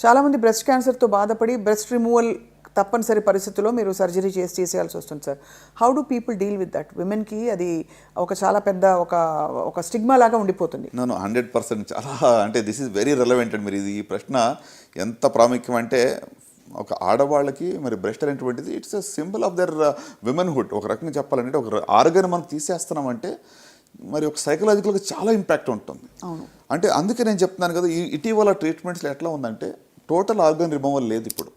చాలామంది బ్రెస్ట్ క్యాన్సర్తో బాధపడి బ్రెస్ట్ రిమూవల్ తప్పనిసరి పరిస్థితుల్లో మీరు సర్జరీ చేసేయాల్సి వస్తుంది sir. How do people deal with that? విమెన్కి అది ఒక చాలా పెద్ద ఒక స్టిగ్మా లాగా ఉండిపోతుంది. నేను 100% చాలా అంటే దిస్ ఈజ్ వెరీ రెలవెంట్ అండి. మీరు ఈ ప్రశ్న ఎంత ప్రాముఖ్యం అంటే ఒక ఆడవాళ్ళకి మరి బ్రెస్ట్ అనేటువంటిది it's a symbol of their womanhood. ఒక రకంగా చెప్పాలంటే ఒక ఆర్గన్ మనం తీసేస్తున్నామంటే మరి ఒక సైకలాజికల్గా చాలా ఇంపాక్ట్ ఉంటుంది. అంటే అందుకే నేను చెప్తున్నాను కదా, ఈ ఇటీవల ట్రీట్మెంట్స్లో ఎట్లా ఉందంటే టోటల్ ఆర్గన్ రిమూవల్ లేదు. ఇప్పుడు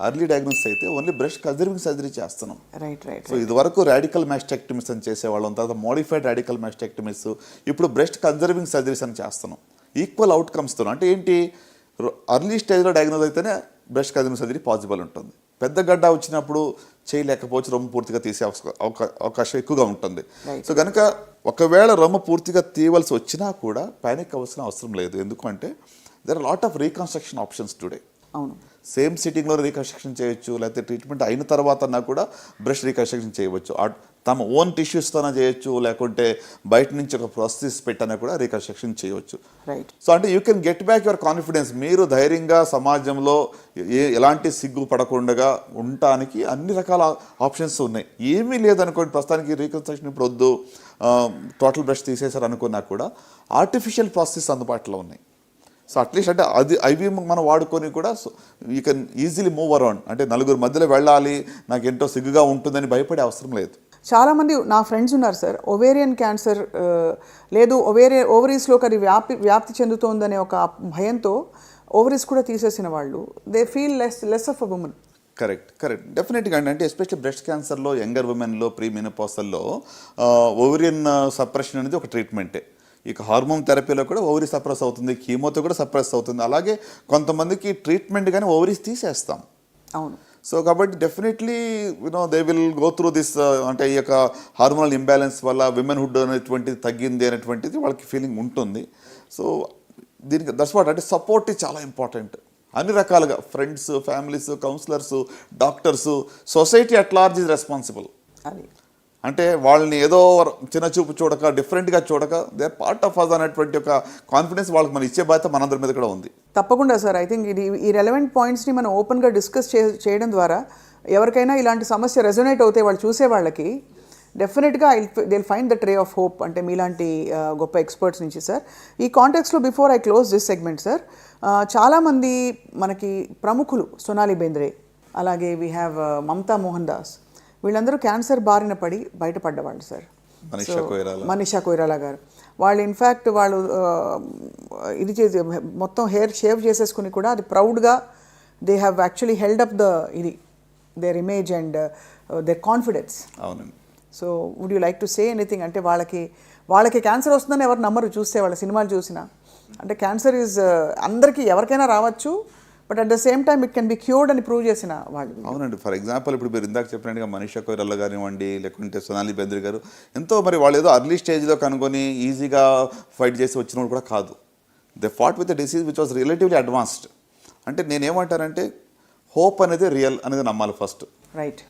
అర్లీ డయాగ్నోసిస్ అయితే ఓన్లీ బ్రెస్ట్ కన్జర్వింగ్ సర్జరీ చేస్తున్నాం. సో ఇదివరకు రాడికల్ మాస్టెక్టమీస్ అని చేసేవాళ్ళం, తర్వాత మోడిఫైడ్ రాడికల్ మాస్టెక్టమీస్, ఇప్పుడు బ్రెస్ట్ కన్జర్వింగ్ సర్జరీస్ అని చేస్తున్నాం. ఈక్వల్ అవుట్కమ్స్తో అంటే ఏంటి, అర్లీ స్టేజ్లో డయాగ్నోస్ అయితేనే బ్రెస్ట్ కన్జర్వింగ్ సర్జరీ పాసిబుల్ ఉంటుంది. పెద్ద గడ్డ వచ్చినప్పుడు చేయలేకపోవచ్చు, రొమ్ము పూర్తిగా తీసే అవకాశం ఎక్కువగా ఉంటుంది. సో కనుక ఒకవేళ రొమ్ము పూర్తిగా తీయవలసి వచ్చినా కూడా పానిక్ అవ్వాల్సిన అవసరం లేదు. ఎందుకంటే there are lot of reconstruction options today. అవును, సేమ్ సిట్టింగ్లో రీకన్స్ట్రక్షన్ చేయొచ్చు, లేకపోతే ట్రీట్మెంట్ అయిన తర్వాత కూడా బ్రెస్ట్ రీకన్స్ట్రక్షన్ చేయవచ్చు. తమ ఓన్ టిష్యూస్తోనే చేయొచ్చు, లేకుంటే బయట నుంచి ఒక ప్రాసెస్ పెట్టినా కూడా రీకన్స్ట్రక్షన్ చేయవచ్చు. సో అంటే you can get back your confidence. మీరు ధైర్యంగా సమాజంలో ఎలాంటి సిగ్గు పడకుండా ఉండటానికి అన్ని రకాల ఆప్షన్స్ ఉన్నాయి. ఏమీ లేదనుకోండి ప్రస్తుతానికి రీకన్స్ట్రక్షన్ ఇప్పుడు వద్దు, టోటల్ బ్రెస్ట్ తీసేసారు అనుకున్నా కూడా ఆర్టిఫిషియల్ ప్రాసెస్ అందుబాటులో ఉన్నాయి. సో అట్లీస్ట్ అంటే అవి మనం వాడుకొని కూడా you can easily move around. అంటే నలుగురు మధ్యలో వెళ్ళాలి, నాకు ఎంతో సిగ్గుగా ఉంటుందని భయపడే అవసరం లేదు. చాలామంది నా ఫ్రెండ్స్ ఉన్నారు సార్, ఒవేరియన్ క్యాన్సర్ లేదు ఓవరీస్లోకి అది వ్యాప్తి చెందుతోందనే ఒక భయంతో ఓవరీస్ కూడా తీసేసిన వాళ్ళు, they feel less of a woman. Correct డెఫినెట్గా అండి. అంటే ఎస్పెషల్లీ బ్రెస్ట్ క్యాన్సర్లో యంగర్ ఉమెన్లో ప్రీ మెనోపాజల్లో ఓవరియన్ సప్రెషన్ అనేది ఒక ట్రీట్మెంటే. ఇక హార్మోన్ థెరపీలో కూడా ఓవరీ సప్రెస్ అవుతుంది, కీమోతో కూడా సప్రెస్ అవుతుంది. అలాగే కొంతమందికి ట్రీట్మెంట్ కానీ ఓవరీస్ తీసేస్తాం. అవును. సో కాబట్టి definitely they will go through this. అంటే ఈ యొక్క హార్మోనల్ ఇంబ్యాలెన్స్ వల్ల విమెన్హుడ్ అనేటువంటిది తగ్గింది అనేటువంటిది వాళ్ళకి ఫీలింగ్ ఉంటుంది. సో దీనికి దట్స్ వాట్ అంటే సపోర్ట్ చాలా ఇంపార్టెంట్. అన్ని రకాలుగా friends, families, counsellors, doctors, society at large is responsible. అది అంటే వాళ్ళని ఏదో చిన్న చూపు చూడక, డిఫరెంట్గా చూడక, they are part of us అనేటువంటి ఒక కాన్ఫిడెన్స్ వాళ్ళకి మనం ఇచ్చే బాధ్యత మనందరి మీద కూడా ఉంది. తప్పకుండా సార్. ఐ థింక్ ఈ రెలవెంట్ పాయింట్స్ని మనం ఓపెన్గా డిస్కస్ చేయడం ద్వారా ఎవరికైనా ఇలాంటి సమస్య రెజొనేట్ అవుతే వాళ్ళు చూసే వాళ్ళకి డెఫినెట్గా they will find the ray of hope. అంటే మీలాంటి గొప్ప ఎక్స్పర్ట్స్ నుంచి సార్. ఈ కాంటెక్స్లో before I close this segment sir, చాలామంది మనకి ప్రముఖులు, సోనాలి బెంద్రే, అలాగే వీ హ్యావ్ మమతా మోహన్ దాస్, వీళ్ళందరూ క్యాన్సర్ బారిన పడి బయటపడ్డవాళ్ళు సార్. మనీషా కొయిరాలా గారు, వాళ్ళు ఇన్ఫ్యాక్ట్ వాళ్ళు ఇది చేసి మొత్తం హెయిర్ షేవ్ చేసేసుకుని కూడా అది ప్రౌడ్గా they have actually held up their image and their confidence. అవునండి. So would you like to say anything? అంటే వాళ్ళకి క్యాన్సర్ వస్తుందని ఎవరు నమ్మరు చూస్తే, వాళ్ళ సినిమాలు చూసినా. అంటే క్యాన్సర్ ఈజ్ అందరికీ ఎవరికైనా రావచ్చు, but at the same time it can be cured అని ప్రూవ్ చేసిన వాళ్ళు. అవునండి. ఫర్ ఎగ్జాంపుల్ ఇప్పుడు మీరు ఇందాక చెప్పినట్టుగా మనీషా కొయిరాలా కానివ్వండి, లేకుంటే సోనాలి బెంద్రే గారు, ఎంతో మరి వాళ్ళు ఏదో అర్లీ స్టేజ్లో కనుగొని ఈజీగా ఫైట్ చేసి వచ్చిన వాళ్ళు కూడా కాదు. They fought with the disease which was relatively advanced. అంటే నేనేమంటానంటే హోప్ అనేది రియల్ అనేది నమ్మాలి first. Right,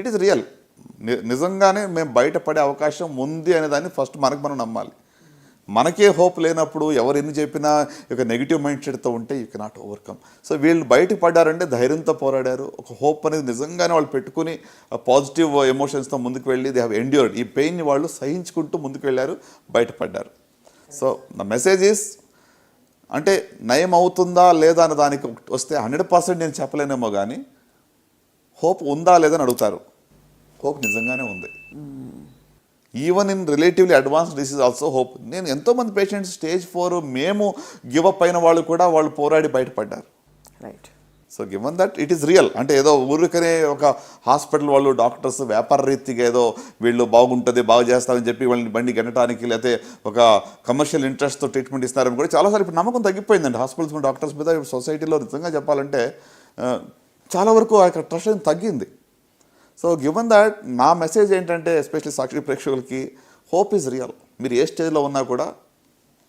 it is real. నిజంగానే మేము బయటపడే అవకాశం ఉంది అనే దాన్ని ఫస్ట్ మనం నమ్మాలి. మనకే హోప్ లేనప్పుడు ఎవరు ఎన్ని చెప్పినా ఒక నెగిటివ్ మైండ్ సెట్తో ఉంటే యూ కెనాట్ ఓవర్కమ్. సో వీళ్ళు బయటకు పడ్డారంటే ధైర్యంతో పోరాడారు. ఒక హోప్ అనేది నిజంగానే వాళ్ళు పెట్టుకుని పాజిటివ్ ఎమోషన్స్తో ముందుకు వెళ్ళి దే హ్యావ్ ఎండ్యూర్డ్. ఈ పెయిన్ని వాళ్ళు సహించుకుంటూ ముందుకు వెళ్ళారు, బయటపడ్డారు. సో ద మెసేజ్ ఈస్ అంటే నయం అవుతుందా లేదా అన్న దానికి వస్తే 100% నేను చెప్పలేనేమో, కానీ హోప్ ఉందా లేదని అడుగుతారు. హోప్ నిజంగానే ఉంది. Even in relatively advanced disease also hope. నేను ఎంతోమంది పేషెంట్స్ స్టేజ్ 4 మేము గివప్ అయిన వాళ్ళు కూడా వాళ్ళు పోరాడి బయటపడ్డారు. Right. So given that it is real. అంటే ఏదో ఊరికనే ఒక హాస్పిటల్ వాళ్ళు డాక్టర్స్ వ్యాపార రీతిగా ఏదో వీళ్ళు బాగుంటుంది, బాగు చేస్తామని చెప్పి వాళ్ళని బండి గెనటానికి, లేకపోతే ఒక కమర్షియల్ ఇంట్రెస్ట్తో ట్రీట్మెంట్ ఇస్తారని కూడా చాలాసార్లు ఇప్పుడు నమ్మకం తగ్గిపోయిందండి హాస్పిటల్స్ మీద, డాక్టర్స్ మీద. సొసైటీలో నిజంగా చెప్పాలంటే చాలా వరకు ఆ యొక్క ట్రస్ట్ తగ్గింది. సో గివెన్ దట్ నా మెసేజ్ ఏంటంటే ఎస్పెషల్లీ సాక్షి ప్రేక్షకులకి, హోప్ ఈజ్ రియల్. మీరు ఏ స్టేజ్లో ఉన్నా కూడా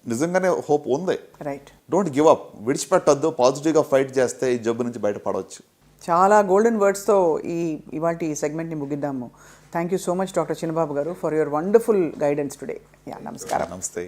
నిజంగానే హోప్ ఉంది. రైట్. డోంట్ గివ్ అప్, విడిచిపెట్టద్దు, పాజిటివ్గా ఫైట్ చేస్తే ఈ జబ్బు నుంచి బయటపడవచ్చు. చాలా గోల్డెన్ వర్డ్స్తో ఇవాళ ఈ సెగ్మెంట్ని ముగిద్దాము. Thank you so much doctor Chinnababu గారు for your wonderful guidance today. నమస్కారం. నమస్తే.